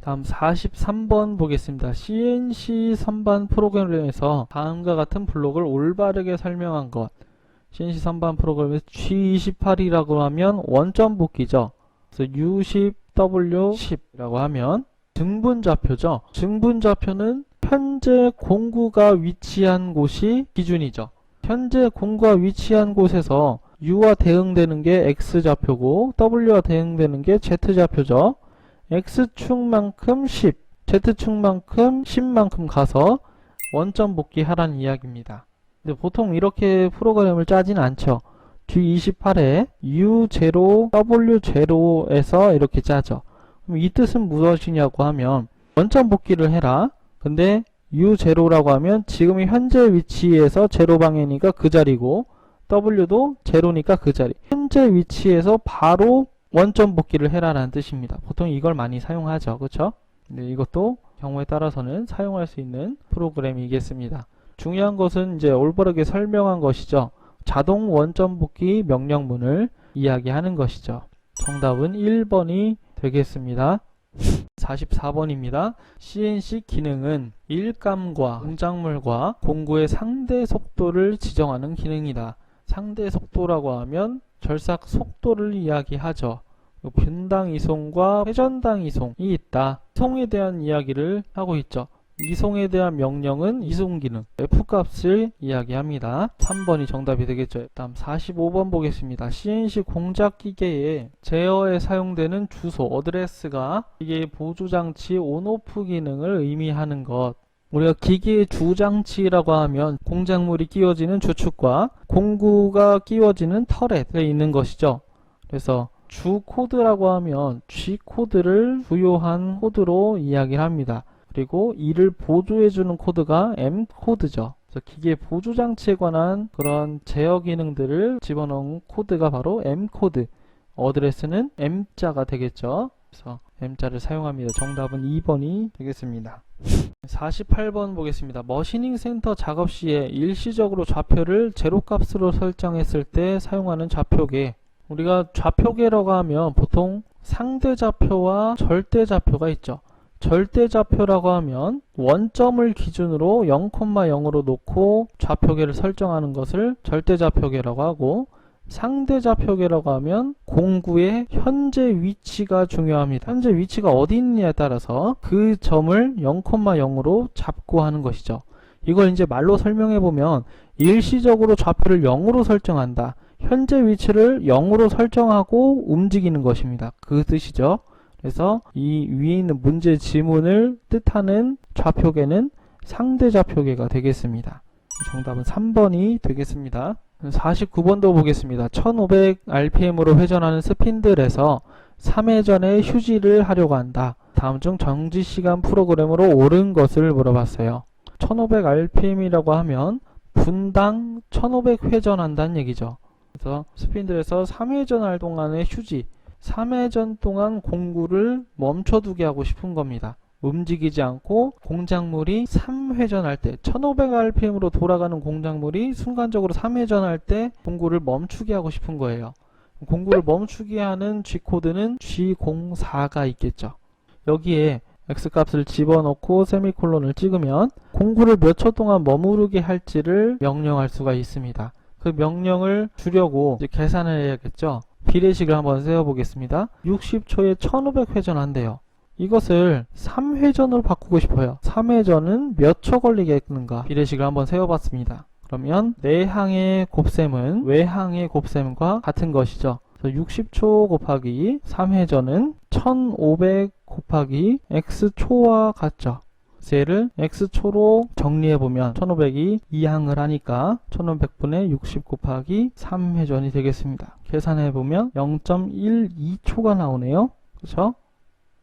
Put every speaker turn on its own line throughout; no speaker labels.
다음 43번 보겠습니다. CNC 선반 프로그램에서 다음과 같은 블록을 올바르게 설명한 것. CNC 선반 프로그램에서 G28이라고 하면 원점 복귀죠. 그래서 U10, W10이라고 하면 증분좌표죠. 증분좌표는 현재 공구가 위치한 곳이 기준이죠. 현재 공구가 위치한 곳에서 U와 대응되는 게 X좌표고 W와 대응되는 게 Z좌표죠. X축만큼 10, Z축만큼 10만큼 가서 원점 복귀하라는 이야기입니다. 근데 보통 이렇게 프로그램을 짜진 않죠. G28에 U0, W0에서 이렇게 짜죠. 그럼 이 뜻은 무엇이냐고 하면 원점 복귀를 해라. 근데 U0라고 하면 지금 현재 위치에서 제로 방향이니까 그 자리고 W도 제로니까 그 자리. 현재 위치에서 바로 원점 복귀를 해라라는 뜻입니다. 보통 이걸 많이 사용하죠. 그렇죠? 근데 이것도 경우에 따라서는 사용할 수 있는 프로그램이겠습니다. 중요한 것은 이제 올바르게 설명한 것이죠. 자동 원점 복귀 명령문을 이야기하는 것이죠. 정답은 1번이 되겠습니다. 44번입니다. CNC 기능은 일감과 공작물과 공구의 상대 속도를 지정하는 기능이다. 상대 속도라고 하면 절삭 속도를 이야기하죠. 분당 이송과 회전당 이송이 있다. 이송에 대한 이야기를 하고 있죠. 이송에 대한 명령은 이송 기능 F값을 이야기합니다. 3번이 정답이 되겠죠. 다음 45번 보겠습니다. CNC 공작 기계에 제어에 사용되는 주소 어드레스가 기계의 보조장치 온오프 기능을 의미하는 것. 우리가 기계의 주장치라고 하면 공작물이 끼워지는 주축과 공구가 끼워지는 터렛에 있는 것이죠. 그래서 주 코드라고 하면 G 코드를 부여한 코드로 이야기를 합니다. 그리고 이를 보조해주는 코드가 M 코드죠. 그래서 기계 보조장치에 관한 그런 제어 기능들을 집어넣은 코드가 바로 M 코드. 어드레스는 M자가 되겠죠. 그래서 M자를 사용합니다. 정답은 2번이 되겠습니다. 48번 보겠습니다. 머시닝 센터 작업 시에 일시적으로 좌표를 제로값으로 설정했을 때 사용하는 좌표계. 우리가 좌표계라고 하면 보통 상대좌표와 절대좌표가 있죠. 절대좌표라고 하면 원점을 기준으로 0,0으로 놓고 좌표계를 설정하는 것을 절대좌표계라고 하고, 상대좌표계라고 하면 공구의 현재 위치가 중요합니다. 현재 위치가 어디 있느냐에 따라서 그 점을 0,0으로 잡고 하는 것이죠. 이걸 이제 말로 설명해 보면 일시적으로 좌표를 0으로 설정한다. 현재 위치를 0으로 설정하고 움직이는 것입니다. 그 뜻이죠. 그래서 이 위에 있는 문제 지문을 뜻하는 좌표계는 상대좌표계가 되겠습니다. 정답은 3번이 되겠습니다. 49번도 보겠습니다. 1500rpm으로 회전하는 스핀들에서 3회전의 휴지를 하려고 한다. 다음 중 정지시간 프로그램으로 옳은 것을 물어봤어요. 1500rpm이라고 하면 분당 1500회전 한다는 얘기죠. 그래서 스핀들에서 3회전 할 동안의 휴지, 3회전 동안 공구를 멈춰두게 하고 싶은 겁니다. 움직이지 않고 공작물이 3회전 할 때 1500rpm으로 돌아가는 공작물이 순간적으로 3회전 할 때 공구를 멈추게 하고 싶은 거예요. 공구를 멈추게 하는 G코드는 G04가 있겠죠. 여기에 X값을 집어넣고 세미콜론을 찍으면 공구를 몇 초 동안 머무르게 할지를 명령할 수가 있습니다. 그 명령을 주려고 이제 계산을 해야겠죠. 비례식을 한번 세워보겠습니다. 60초에 1500회전 한대요. 이것을 3회전으로 바꾸고 싶어요. 3회전은 몇 초 걸리겠는가? 비례식을 한번 세워봤습니다. 그러면 내항의 곱셈은 외항의 곱셈과 같은 것이죠. 그래서 60초 곱하기 3회전은 1500 곱하기 x초와 같죠. 얘를 x초로 정리해보면 1500이 2항을 하니까 1500분의 60 곱하기 3회전이 되겠습니다. 계산해보면 0.12초가 나오네요. 그렇죠?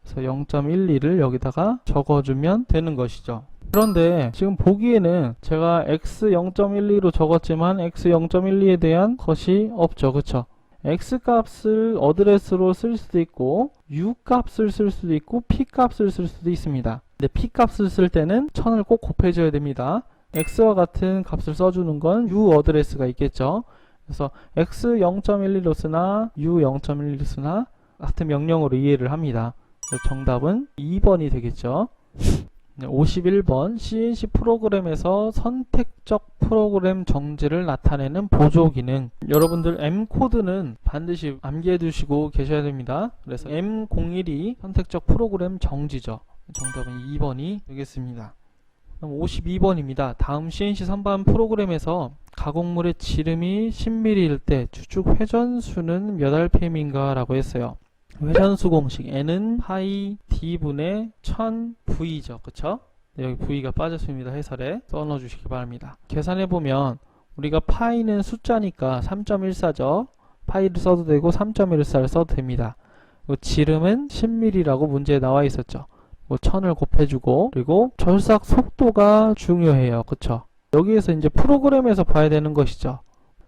그래서 0.12를 여기다가 적어주면 되는 것이죠. 그런데 지금 보기에는 제가 x 0.12로 적었지만 x 0.12에 대한 것이 없죠. 그쵸? x 값을 어드레스로 쓸 수도 있고 u 값을 쓸 수도 있고 p 값을 쓸 수도 있습니다. 근데 p 값을 쓸 때는 1000을 꼭 곱해줘야 됩니다. x와 같은 값을 써주는 건 u 어드레스가 있겠죠. 그래서 x 0.12루스나 u 0.1루스나 같은 명령으로 이해를 합니다. 그래서 정답은 2번이 되겠죠. 51번 CNC 프로그램에서 선택적 프로그램 정지를 나타내는 보조 기능. 여러분들 M코드는 반드시 암기해 두시고 계셔야 됩니다. 그래서 M01이 선택적 프로그램 정지죠. 정답은 2번이 되겠습니다. 그럼 52번입니다. 다음 CNC 선반 프로그램에서 가공물의 지름이 10mm일 때 주축 회전수는 몇 RPM인가 라고 했어요. 회전수 공식 N은 파이 D분의 1000V죠. 그쵸? 네, 여기 V가 빠졌습니다. 해설에 써넣어 주시기 바랍니다. 계산해보면 우리가 파이는 숫자니까 3.14죠. 파이를 써도 되고 3.14를 써도 됩니다. 지름은 10mm라고 문제에 나와 있었죠. 1000을 곱해주고, 그리고 절삭 속도가 중요해요. 그쵸? 여기에서 이제 프로그램에서 봐야 되는 것이죠.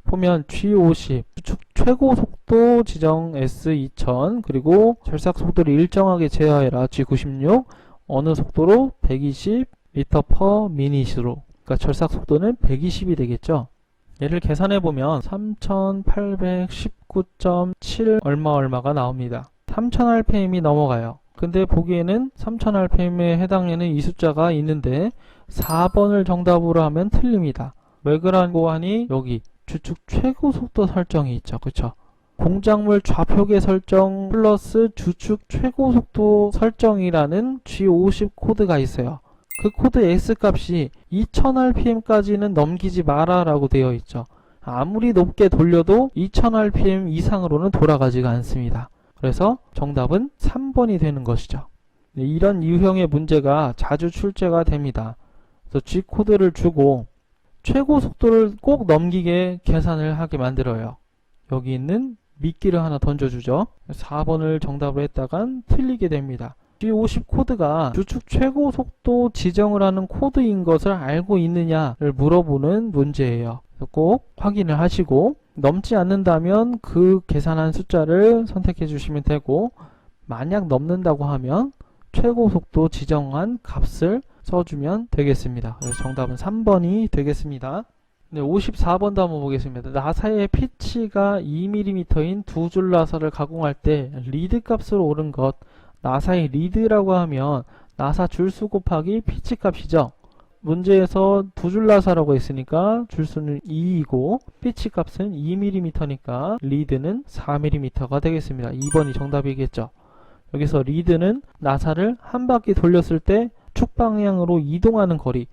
보면 G50 주축 최고 속도 지정 S2000, 그리고 절삭 속도를 일정하게 제어해라 G96, 어느 속도로 120 m/min으로, 그러니까 절삭 속도는 120이 되겠죠. 얘를 계산해 보면 3819.7 얼마가 나옵니다. 3000rpm이 넘어가요. 근데 보기에는 3000rpm에 해당되는 이 숫자가 있는데 4번을 정답으로 하면 틀립니다. 왜 그러고 하니 여기 주축 최고 속도 설정이 있죠. 그쵸? 공작물 좌표계 설정 플러스 주축 최고 속도 설정이라는 G50 코드가 있어요. 그 코드 S값이 2000rpm까지는 넘기지 마라 라고 되어 있죠. 아무리 높게 돌려도 2000rpm 이상으로는 돌아가지가 않습니다. 그래서 정답은 3번이 되는 것이죠. 이런 유형의 문제가 자주 출제가 됩니다. 그래서 G코드를 주고 최고 속도를 꼭 넘기게 계산을 하게 만들어요. 여기 있는 미끼를 하나 던져주죠. 4번을 정답으로 했다간 틀리게 됩니다. G50 코드가 주축 최고 속도 지정을 하는 코드인 것을 알고 있느냐를 물어보는 문제예요. 꼭 확인을 하시고 넘지 않는다면 그 계산한 숫자를 선택해 주시면 되고, 만약 넘는다고 하면 최고 속도 지정한 값을 써주면 되겠습니다. 그래서 정답은 3번이 되겠습니다. 네, 54번도 한번 보겠습니다. 나사의 피치가 2mm인 두 줄 나사를 가공할 때 리드 값으로 옳은 것. 나사의 리드라고 하면 나사 줄수 곱하기 피치 값이죠. 문제에서 두 줄 나사라고 했으니까 줄수는 2이고 피치 값은 2mm니까 리드는 4mm가 되겠습니다. 2번이 정답이겠죠. 여기서 리드는 나사를 한 바퀴 돌렸을 때 축 방향으로 이동하는 거리,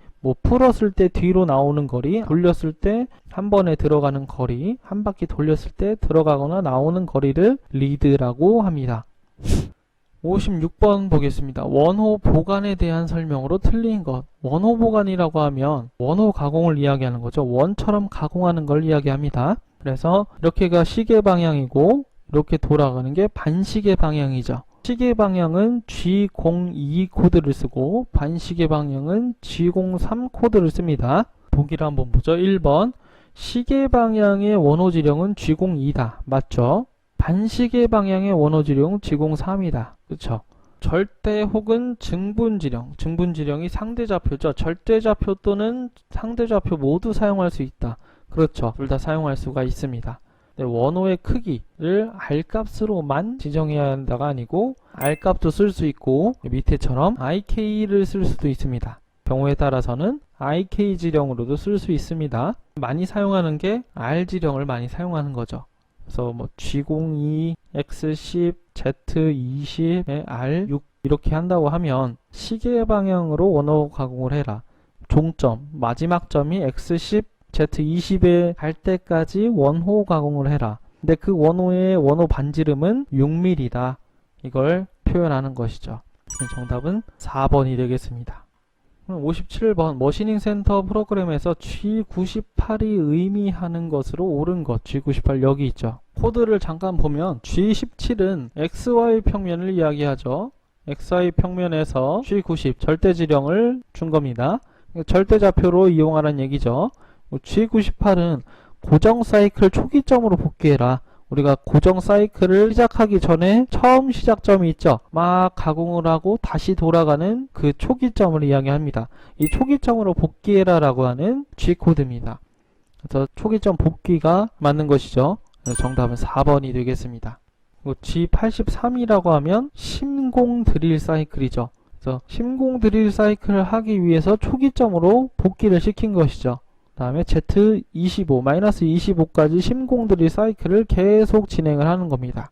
풀었을 때 뒤로 나오는 거리, 돌렸을 때 한 번에 들어가는 거리, 한 바퀴 돌렸을 때 들어가거나 나오는 거리를 리드라고 합니다. 56번 보겠습니다. 원호 보관에 대한 설명으로 틀린 것. 원호 보관이라고 하면 원호 가공을 이야기하는 거죠. 원처럼 가공하는 걸 이야기합니다. 그래서 이렇게가 시계 방향이고 이렇게 돌아가는 게 반시계 방향이죠. 시계 방향은 G02 코드를 쓰고 반시계 방향은 G03 코드를 씁니다. 보기를 한번 보죠. 1번 시계 방향의 원호 지령은 G02다. 맞죠? 반시계 방향의 원호 지령은 G03이다. 그쵸? 절대 혹은 증분지령. 증분지령이 상대좌표죠. 절대좌표 또는 상대좌표 모두 사용할 수 있다. 그렇죠. 둘 다 사용할 수가 있습니다. 네, 원호의 크기를 R값으로만 지정해야 한다가 아니고 R값도 쓸 수 있고 밑에처럼 IK를 쓸 수도 있습니다. 경우에 따라서는 IK 지령으로도 쓸 수 있습니다. 많이 사용하는 게 R 지령을 많이 사용하는 거죠. 그래서 G02, X10, Z20, R6 이렇게 한다고 하면 시계 방향으로 원호 가공을 해라. 종점, 마지막 점이 X10, Z20에 갈 때까지 원호 가공을 해라. 근데 그 원호의 원호 반지름은 6mm다. 이걸 표현하는 것이죠. 정답은 4번이 되겠습니다. 57번 머시닝 센터 프로그램에서 G98이 의미하는 것으로 옳은 것. G98 여기 있죠. 코드를 잠깐 보면 G17은 XY 평면을 이야기하죠. XY 평면에서 G90 절대지령을 준 겁니다. 절대좌표로 이용하라는 얘기죠. G98은 고정 사이클 초기점으로 복귀해라. 우리가 고정 사이클을 시작하기 전에 처음 시작점이 있죠. 막 가공을 하고 다시 돌아가는 그 초기점을 이야기합니다. 이 초기점으로 복귀해라 라고 하는 G코드입니다. 그래서 초기점 복귀가 맞는 것이죠. 그래서 정답은 4번이 되겠습니다. G83이라고 하면 심공 드릴 사이클이죠. 그래서 심공 드릴 사이클을 하기 위해서 초기점으로 복귀를 시킨 것이죠. 그 다음에 Z25, -25까지 심공 드릴 사이클을 계속 진행을 하는 겁니다.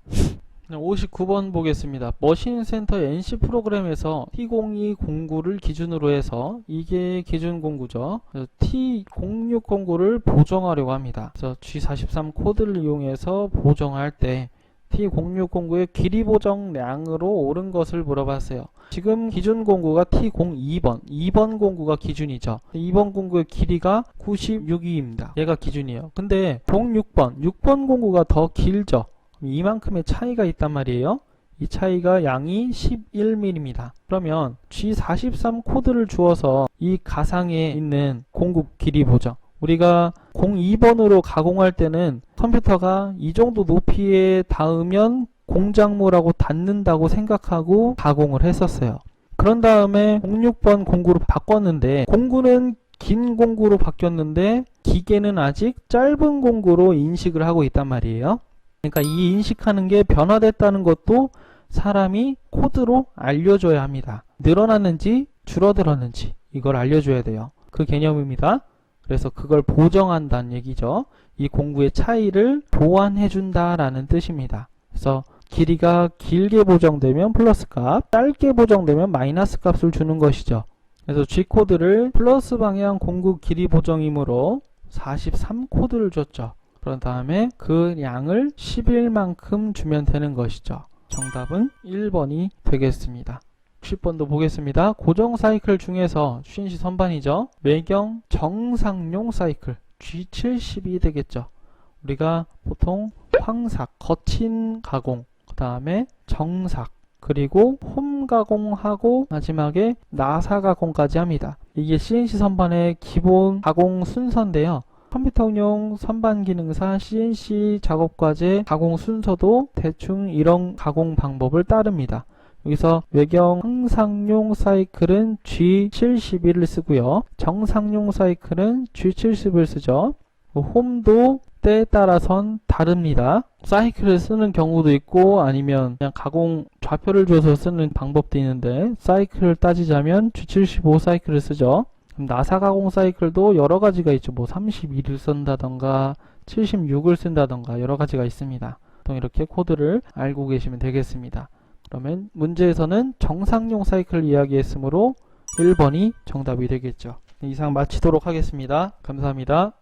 59번 보겠습니다. 머신센터 NC 프로그램에서 T0209를 기준으로 해서 이게 기준 공구죠. T0609를 보정하려고 합니다. 그래서 G43 코드를 이용해서 보정할 때 T0609의 길이 보정량으로 옳은 것을 물어봤어요. 지금 기준 공구가 T02번, 2번 공구가 기준이죠. 2번 공구의 길이가 96입니다. 얘가 기준이에요. 근데 6번 공구가 더 길죠. 이만큼의 차이가 있단 말이에요. 이 차이가 양이 11mm입니다. 그러면 G43 코드를 주어서 이 가상에 있는 공구 길이 보죠. 우리가 02번으로 가공할 때는 컴퓨터가 이 정도 높이에 닿으면 공작물하고 닿는다고 생각하고 가공을 했었어요. 그런 다음에 06번 공구로 바꿨는데 공구는 긴 공구로 바뀌었는데 기계는 아직 짧은 공구로 인식을 하고 있단 말이에요. 그러니까 이 인식하는 게 변화됐다는 것도 사람이 코드로 알려줘야 합니다. 늘어났는지 줄어들었는지 이걸 알려줘야 돼요. 그 개념입니다. 그래서 그걸 보정한다는 얘기죠. 이 공구의 차이를 보완해준다 라는 뜻입니다. 그래서 길이가 길게 보정되면 플러스 값, 짧게 보정되면 마이너스 값을 주는 것이죠. 그래서 G코드를 플러스 방향 공구 길이 보정이므로 43 코드를 줬죠. 그런 다음에 그 양을 11만큼 주면 되는 것이죠. 정답은 1번이 되겠습니다. 60번도 보겠습니다. 고정 사이클 중에서 CNC 선반이죠. 외경 정상용 사이클 G70이 되겠죠. 우리가 보통 황삭, 거친 가공, 그 다음에 정삭, 그리고 홈 가공하고 마지막에 나사 가공까지 합니다. 이게 CNC 선반의 기본 가공 순서인데요. 컴퓨터용 선반 기능사 CNC 작업과제 가공 순서도 대충 이런 가공 방법을 따릅니다. 여기서 외경 항상용 사이클은 G71을 쓰고요. 정상용 사이클은 G70을 쓰죠. 홈도 때에 따라선 다릅니다. 사이클을 쓰는 경우도 있고 아니면 그냥 가공 좌표를 줘서 쓰는 방법도 있는데 사이클을 따지자면 G75 사이클을 쓰죠. 나사 가공 사이클도 여러 가지가 있죠. 뭐 31을 쓴다던가 76을 쓴다던가 여러 가지가 있습니다. 보통 이렇게 코드를 알고 계시면 되겠습니다. 그러면 문제에서는 정상용 사이클을 이야기했으므로 1번이 정답이 되겠죠. 이상 마치도록 하겠습니다. 감사합니다.